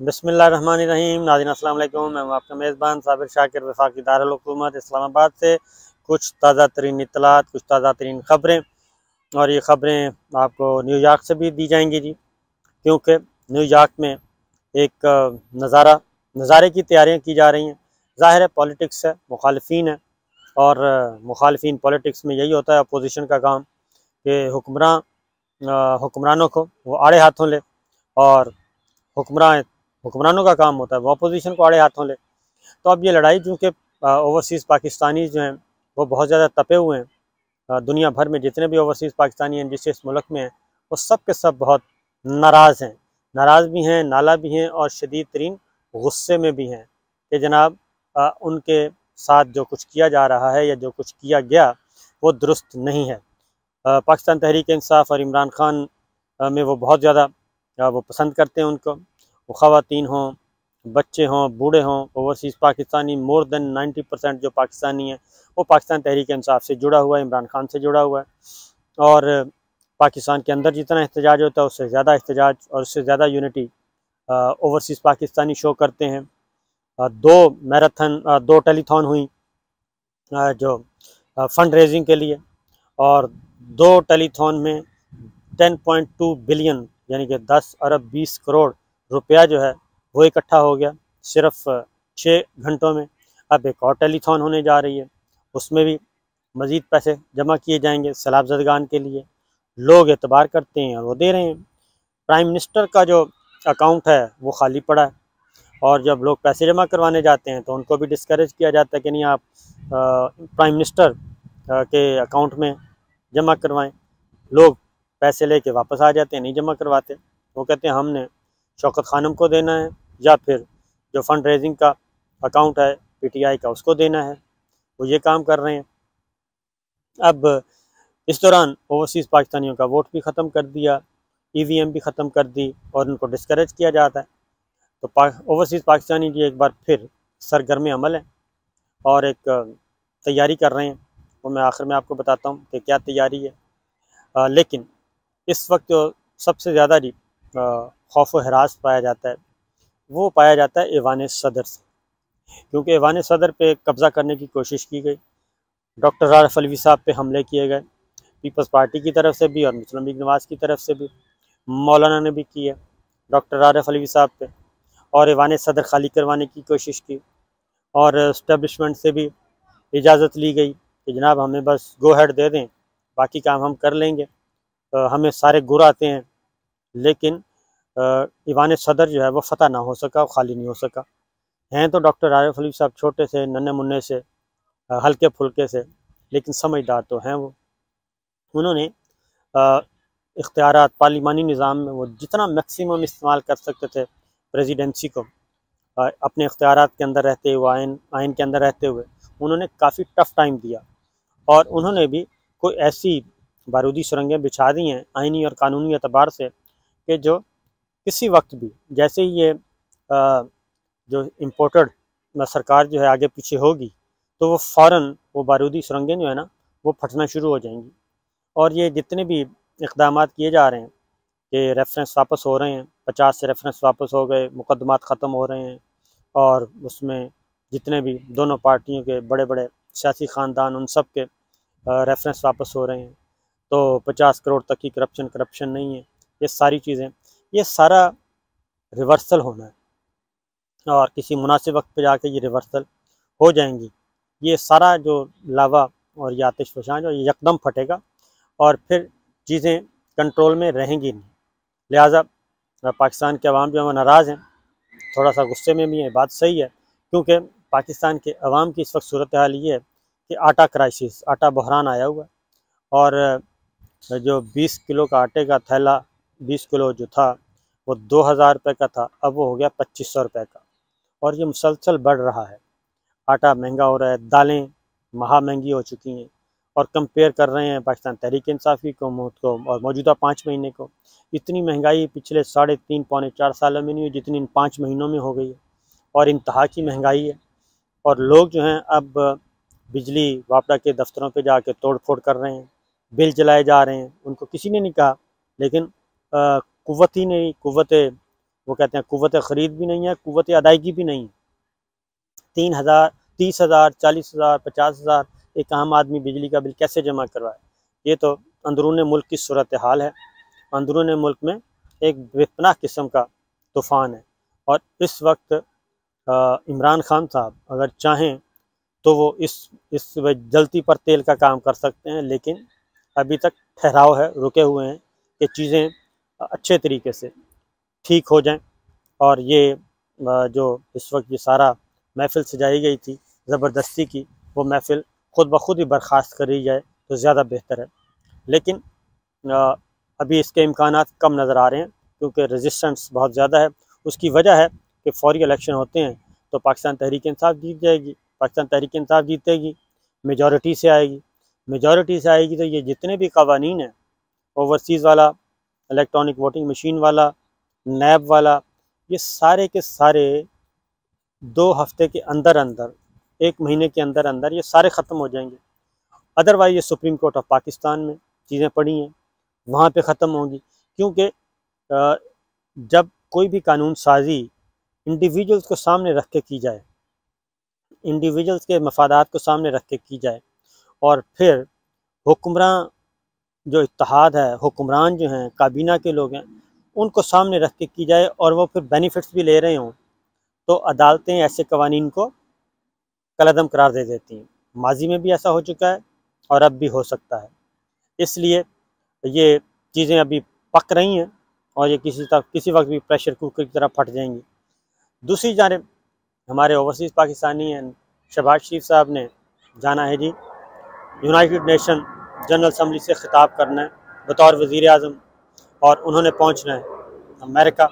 बिस्मिल्लाहिर्रहमानिर्रहीम। नाज़रीन अस्सलाम वालेकुम। मैं हूं आपका मेज़बान साबिर शाकिर, वफाकी दारुल हुकूमत इस्लामाबाद से कुछ ताज़ा तरीन इत्तलात, कुछ ताज़ा तरीन ख़बरें। और ये ख़बरें आपको न्यूयॉर्क से भी दी जाएंगी जी, क्योंकि न्यूयॉर्क में एक नज़ारे की तैयारियाँ की जा रही हैं। ज़ाहिर है पॉलिटिक्स है, मुखालिफिन है, और मुखालिफिन पॉलिटिक्स में यही होता है अपोजिशन का काम कि हुक्मरानों को वो आड़े हाथों ले, और हुक्मरानों का काम होता है वो अपोजिशन को आड़े हाथों ले। तो अब ये लड़ाई चूँकि ओवरसीज़ पाकिस्तानी जो हैं वो बहुत ज़्यादा तपे हुए हैं। दुनिया भर में जितने भी ओवरसीज़ पाकिस्तानी हैं जिस जिस मुल्क में हैं, वो सब के सब बहुत नाराज़ भी हैं, नाला भी हैं, और शदीद तरीन गुस्से में भी हैं कि जनाब उनके साथ जो कुछ किया जा रहा है या जो कुछ किया गया वो दुरुस्त नहीं है। पाकिस्तान तहरीक इंसाफ और इमरान खान में वो बहुत ज़्यादा वो पसंद करते हैं उनको। वो ख़वातीन हों, बच्चे हों, बूढ़े हों, ओवरसीज़ पाकिस्तानी मोर देन 90% जो पाकिस्तानी हैं वो पाकिस्तान तहरीक इंसाफ से जुड़ा हुआ है, इमरान खान से जुड़ा हुआ है। और पाकिस्तान के अंदर जितना एहतजाज होता है उससे ज़्यादा एहतजाज और उससे ज़्यादा यूनिटी ओवरसीज़ पाकिस्तानी शो करते हैं। दो टेलीथॉन हुई जो फ़ंड रेजिंग के लिए, और 2 टेलीथॉन में 10.2 बिलियन यानी कि 10 अरब 20 करोड़ रुपया जो है वो इकट्ठा हो गया सिर्फ 6 घंटों में। अब एक और टेलीथॉन होने जा रही है, उसमें भी मज़ीद पैसे जमा किए जाएंगे सैलाब ज़दगान के लिए। लोग एतबार करते हैं और वो दे रहे हैं। प्राइम मिनिस्टर का जो अकाउंट है वो खाली पड़ा है, और जब लोग पैसे जमा करवाने जाते हैं तो उनको भी डिस्करेज किया जाता है कि नहीं, आप प्राइम मिनिस्टर के अकाउंट में जमा करवाएं। लोग पैसे लेके वापस आ जाते हैं, नहीं जमा करवाते। वो कहते हैं हमने शौकत खानम को देना है, या फिर जो फ़ंड रेजिंग का अकाउंट है पीटीआई का उसको देना है। वो ये काम कर रहे हैं। अब इस दौरान ओवरसीज़ पाकिस्तानियों का वोट भी ख़त्म कर दिया, ईवीएम भी ख़त्म कर दी, और उनको डिस्करेज किया जाता है। तो ओवरसीज़ पाकिस्तानी जी एक बार फिर सरगर्म अमल है और एक तैयारी कर रहे हैं। वो मैं आखिर में आपको बताता हूँ कि क्या तैयारी है। लेकिन इस वक्त जो सबसे ज़्यादा जी खौफ व हरास पाया जाता है वो पाया जाता है ऐवान सदर से, क्योंकि ऐवान सदर पे कब्ज़ा करने की कोशिश की गई। डॉक्टर आरिफ अलवी साहब पे हमले किए गए, पीपल्स पार्टी की तरफ से भी और मुस्लिम लीग नवाज़ की तरफ से भी। मौलाना ने भी किया डॉक्टर आरिफ अलवी साहब पे, और ऐवान सदर खाली करवाने की कोशिश की, और इस्टेब्लिशमेंट से भी इजाज़त ली गई कि जनाब हमें बस गो हेड दे दें, बाकी काम हम कर लेंगे। हमें सारे गुर आते हैं, लेकिन ऐवान सदर जो है वो फ़तह ना हो सका, खाली नहीं हो सका। हैं तो डॉक्टर आरिफ अलवी साहब छोटे से नन्हे मुन्ने से, हल्के फुल्के से, लेकिन समझदार तो हैं वो। उन्होंने इख्तियारात पार्लिमानी निज़ाम में वो जितना मैक्सिमम इस्तेमाल कर सकते थे प्रेसिडेंसी को, अपने इख्तियारात के अंदर रहते हुए, आइन के अंदर रहते हुए उन्होंने काफ़ी टफ़ टाइम दिया। और उन्होंने भी कोई ऐसी बारूदी सुरंगें बिछा दी हैं आइनी और कानूनी एतबार से कि जो किसी वक्त भी, जैसे ही ये जो इम्पोर्टेड सरकार जो है आगे पीछे होगी, तो वो फ़ौरन वो बारूदी सुरंगें जो है ना वो फटना शुरू हो जाएंगी। और ये जितने भी इक़दामात किए जा रहे हैं कि रेफरेंस वापस हो रहे हैं, 50 से रेफरेंस वापस हो गए, मुकदमात ख़त्म हो रहे हैं, और उसमें जितने भी दोनों पार्टियों के बड़े बड़े सियासी ख़ानदान उन सब के रेफरेंस वापस हो रहे हैं, तो 50 करोड़ तक की करप्शन नहीं है। ये सारी चीज़ें, ये सारा रिवर्सल होना है, और किसी मुनासिब वक्त पे जाके ये रिवर्सल हो जाएंगी। ये सारा जो लावा और ये आतिशफ़शां जो यकदम फटेगा, और फिर चीज़ें कंट्रोल में रहेंगी नहीं। लिहाजा पाकिस्तान के अवाम जो है नाराज़ हैं, थोड़ा सा गुस्से में भी है, बात सही है, क्योंकि पाकिस्तान के अवाम की इस वक्त सूरत हाल ये है कि आटा क्राइसिस, आटा बहरान आया हुआ है। और जो 20 किलो का आटे का थैला 20 किलो जो था वो 2000 रुपये का था, अब वो हो गया 2500 रुपये का, और ये मुसलसल बढ़ रहा है। आटा महंगा हो रहा है, दालें महा महंगी हो चुकी हैं, और कंपेयर कर रहे हैं पाकिस्तान तहरीक इंसाफ की को और मौजूदा 5 महीने को। इतनी महंगाई पिछले 3.5 पौने 4 सालों में नहीं हुई जितनी इन 5 महीनों में हो गई है, और इंतहा की महंगाई है। और लोग जो हैं अब बिजली वापडा के दफ्तरों पे जाके तोड़ फोड़ कर रहे हैं, बिल जलाए जा रहे हैं। उनको किसी ने नहीं कहा, लेकिन कुव्वत वो कहते हैं कुव्वत ख़रीद भी नहीं है, कुव्वत अदायगी भी नहीं है। 3,000, 30,000, 40,000, 50,000 एक आम आदमी बिजली का बिल कैसे जमा करवाए? ये तो अंदरून मुल्क की सूरत हाल है। अंदरून मुल्क में एक बेपनाह किस्म का तूफ़ान है, और इस वक्त इमरान खान साहब अगर चाहें तो वो इस जलती पर तेल का काम कर सकते हैं, लेकिन अभी तक ठहराव है, रुके हुए हैं कि चीज़ें अच्छे तरीके से ठीक हो जाएं, और ये जो इस वक्त ये सारा महफ़िल सजाई गई थी ज़बरदस्ती की, वो महफ़िल ख़ुद ब खुद ही बर्खास्त करी जाए तो ज़्यादा बेहतर है। लेकिन अभी इसके इम्कानात कम नज़र आ रहे हैं, क्योंकि रेजिस्टेंस बहुत ज़्यादा है। उसकी वजह है कि फ़ौरी इलेक्शन होते हैं तो पाकिस्तान तहरीक इंसाफ जीत जाएगी, पाकिस्तान तहरीक इंसाफ जीतेगी, मेजॉरिटी से आएगी। मेजॉरिटी से आएगी तो ये जितने भी कवानीन हैं, ओवरसीज़ वाला, इलेक्ट्रॉनिक वोटिंग मशीन वाला, नैब वाला, ये सारे के सारे 2 हफ्ते के अंदर अंदर, 1 महीने के अंदर अंदर ये सारे ख़त्म हो जाएंगे। अदरवाइज़ ये सुप्रीम कोर्ट ऑफ पाकिस्तान में चीज़ें पड़ी हैं, वहाँ पे ख़त्म होंगी, क्योंकि जब कोई भी कानून साजी इंडिविजुअल्स को सामने रख के की जाए, इंडिविजुअल्स के मफादात को सामने रख के की जाए, और फिर हुक्मरान जो इत्तेहाद है, हुक्मरान जो हैं, काबीना के लोग हैं, उनको सामने रख के की जाए, और वो फिर बेनिफिट्स भी ले रहे हों, तो अदालतें ऐसे कवानीन को कलअदम करार दे देती हैं। माजी में भी ऐसा हो चुका है और अब भी हो सकता है। इसलिए ये चीज़ें अभी पक रही हैं, और ये किसी वक्त भी प्रेशर कुकर की तरह फट जाएंगी। दूसरी जानिब हमारे ओवरसीज़ पाकिस्तानी हैं, शहबाज शरीफ साहब ने जाना है जी यूनाइटेड नेशन जनरल असम्बली से ख़िताब करना है बतौर वज़ीर आज़म, और उन्होंने पहुंचना है America,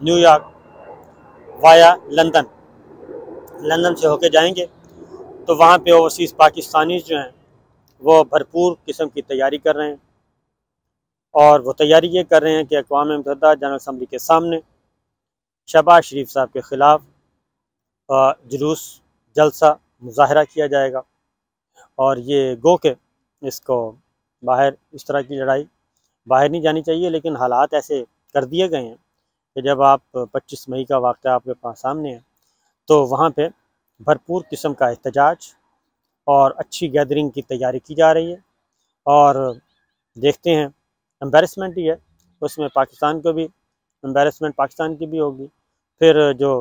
New York via London. London से होके जाएंगे तो वहाँ पे ओवरसीज़ पाकिस्तानी जो हैं वो भरपूर किस्म की तैयारी कर रहे हैं, और वो तैयारी ये कर रहे हैं कि अक़वाम मुत्तहिदा जनरल असम्बली के सामने शहबाज शरीफ साहब के ख़िलाफ़ जुलूस, जलसा, मुज़ाहरा किया जाएगा, और ये गो के इसको बाहर, इस तरह की लड़ाई बाहर नहीं जानी चाहिए, लेकिन हालात ऐसे कर दिए गए हैं कि जब आप 25 मई का वाक़या आपके पास सामने है, तो वहाँ पे भरपूर किस्म का एहतजाज और अच्छी गैदरिंग की तैयारी की जा रही है, और देखते हैं, एम्बेरसमेंट ही है, उसमें पाकिस्तान को भी एम्बेरसमेंट, पाकिस्तान की भी होगी। फिर जो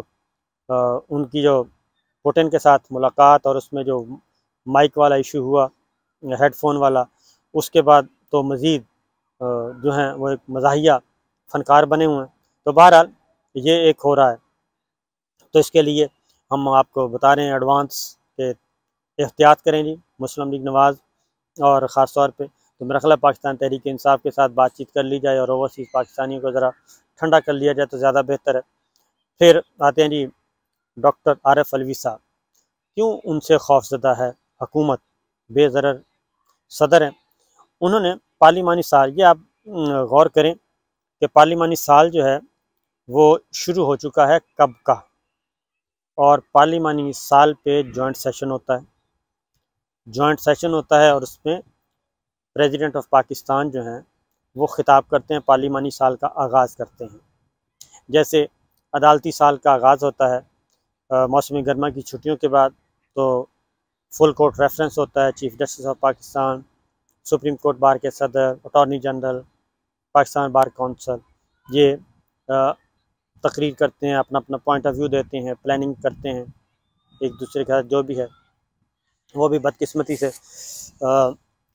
उनकी जो पुतिन के साथ मुलाकात, और उसमें जो माइक वाला इशू हुआ, हेडफोन वाला, उसके बाद तो मज़ीद जो हैं वो एक मज़ाहिया फ़नकार बने हुए हैं। तो बहरहाल ये एक हो रहा है, तो इसके लिए हम आपको बता रहे हैं एडवांस के एहतियात करें जी मुस्लिम लीग नवाज़, और ख़ास तौर पे तो मेरा ख्याल पाकिस्तान तहरीक इंसाफ के साथ बातचीत कर ली जाए और ओवरसीज़ पाकिस्तानियों को ज़रा ठंडा कर लिया जाए तो ज़्यादा बेहतर है। फिर आते हैं जी डॉक्टर आरिफ अलवी साहब, क्यों उनसे खौफज़दा है हुकूमत, बेज़रर सदर हैं। उन्होंने पार्लिमानी साल, ये आप गौर करें कि पार्लिमानी साल जो है वो शुरू हो चुका है कब का, और पार्लिमानी साल पे जॉइंट सेशन होता है, जॉइंट सेशन होता है, और उसमें प्रेसिडेंट ऑफ पाकिस्तान जो हैं वो ख़िताब करते हैं, पार्लिमानी साल का आगाज़ करते हैं। जैसे अदालती साल का आगाज़ होता है मौसमी गर्मा की छुट्टियों के बाद, तो फुल कोर्ट रेफरेंस होता है, chief justice of Pakistan, supreme court bar के सदर, attorney general, Pakistan bar council, ये तकरीर करते हैं, अपना अपना पॉइंट ऑफ व्यू देते हैं, प्लानिंग करते हैं एक दूसरे के साथ, जो भी है वो भी बदकिस्मती से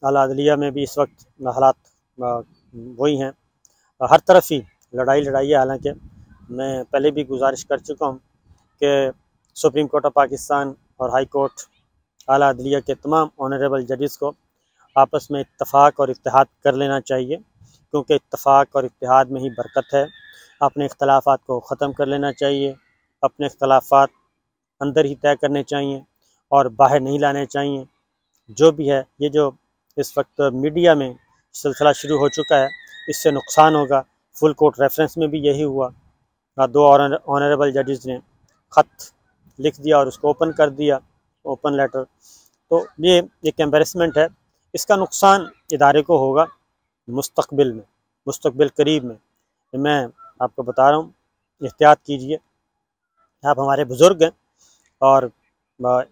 आला अदलिया में भी इस वक्त हालात वही हैं, हर तरफ ही लड़ाई है। हालांकि मैं पहले भी गुजारिश कर चुका हूँ कि सुप्रीम कोर्ट ऑफ पाकिस्तान और हाई कोर्ट, आला अदलिया के तमाम ऑनरेबल जजेस को आपस में इत्तफ़ाक़ और इत्तेहाद कर लेना चाहिए, क्योंकि इत्तफ़ाक़ और इत्तेहाद में ही बरकत है। अपने इख्तलाफ़ात को ख़त्म कर लेना चाहिए, अपने इख्तलाफ़ात अंदर ही तय करने चाहिए और बाहर नहीं लाने चाहिए। जो भी है, ये जो इस वक्त मीडिया में सिलसिला शुरू हो चुका है, इससे नुकसान होगा। फुल कोर्ट रेफरेंस में भी यही हुआ, 2 ऑनरेबल जजेस ने ख़त लिख दिया और उसको ओपन कर दिया, ओपन लेटर। तो ये एक एम्बेरसमेंट है, इसका नुकसान इदारे को होगा मुस्तकबिल में, मुस्तकबिल करीब में। मैं आपको बता रहा हूँ एहतियात कीजिए। आप हमारे बुज़ुर्ग हैं और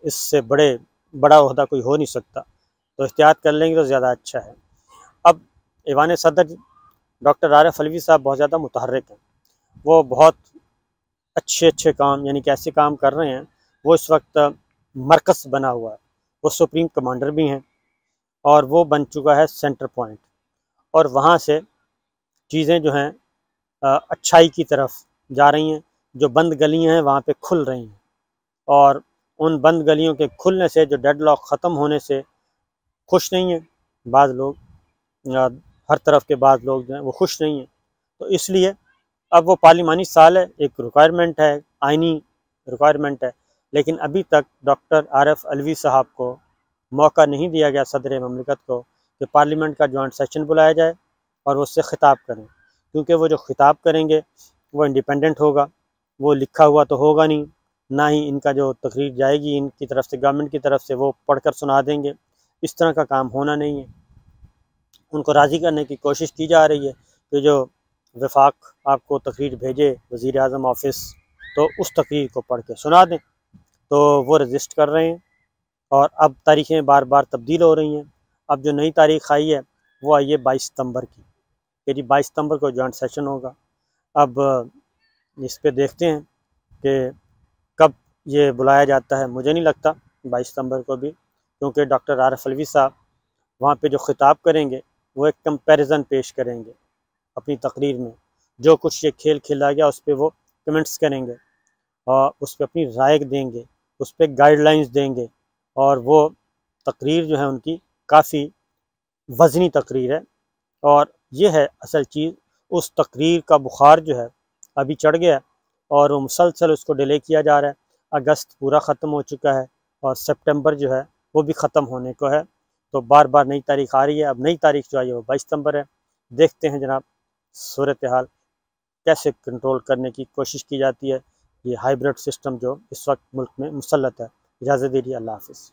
इससे बड़ा ओहदा कोई हो नहीं सकता, तो एहतियात कर लेंगे तो ज़्यादा अच्छा है। अब ऐवान सदर डॉक्टर आरिफ अलवी साहब बहुत ज़्यादा मुतहर्रिक हैं। वो बहुत अच्छे काम, यानी कि ऐसे काम कर रहे हैं। वो इस वक्त मरकज़ बना हुआ है, वो सुप्रीम कमांडर भी हैं और वो बन चुका है सेंटर पॉइंट, और वहाँ से चीज़ें जो हैं अच्छाई की तरफ जा रही हैं। जो बंद गलियाँ हैं वहाँ पे खुल रही हैं, और उन बंद गलियों के खुलने से, जो डेडलॉक ख़त्म होने से खुश नहीं हैं बाज़ लोग। हर तरफ के बाज़ लोग जो हैं वो खुश नहीं हैं। तो इसलिए अब वो पार्लिमानी साल है, एक रिक्वायरमेंट है, आइनी रिक्वायरमेंट है, लेकिन अभी तक डॉक्टर आरिफ अलवी साहब को मौका नहीं दिया गया, सदर ममलिकत को, कि पार्लियामेंट का जॉइंट सेशन बुलाया जाए और वो उससे ख़िताब करें। क्योंकि वो जो ख़िताब करेंगे वो इंडिपेंडेंट होगा, वो लिखा हुआ तो होगा नहीं, ना ही इनका जो तकरीर जाएगी इनकी तरफ से, गवर्नमेंट की तरफ से, वो पढ़कर सुना देंगे। इस तरह का काम होना नहीं है। उनको राज़ी करने की कोशिश की जा रही है कि जो वफाक आपको तकरीर भेजे वज़ीर आज़म ऑफिस, तो उस तकरीर को पढ़ के सुना दें। तो वो रजिस्ट कर रहे हैं, और अब तारीखें बार बार तब्दील हो रही हैं। अब जो नई तारीख आई है वो आई है 22 सितंबर की, कि जी 22 सितंबर को जॉइंट सेशन होगा। अब इस पे देखते हैं कि कब ये बुलाया जाता है। मुझे नहीं लगता 22 सितंबर को भी, क्योंकि डॉक्टर आरिफ अलवी साहब वहाँ पे जो ख़िताब करेंगे वो एक कंपैरिजन पेश करेंगे अपनी तकरीर में। जो कुछ ये खेल खेला गया उस पर वो कमेंट्स करेंगे और उस पर अपनी राय देंगे, उस पर गाइडलाइंस देंगे, और वो तकरीर जो है उनकी काफ़ी वज़नी तकरीर है। और ये है असल चीज़। उस तकरीर का बुखार जो है अभी चढ़ गया, और वो मुसलसल उसको डिले किया जा रहा है। अगस्त पूरा ख़त्म हो चुका है और सितंबर जो है वो भी ख़त्म होने को है। तो बार बार नई तारीख आ रही है। अब नई तारीख जो आई है वो 22 सितंबर है। देखते हैं जनाब सूरत हाल कैसे कंट्रोल करने की कोशिश की जाती है। ये हाइब्रिड सिस्टम जो इस वक्त मुल्क में मुसल्लत है। इजाज़त दीजिए, अल्लाह हाफ़िज़।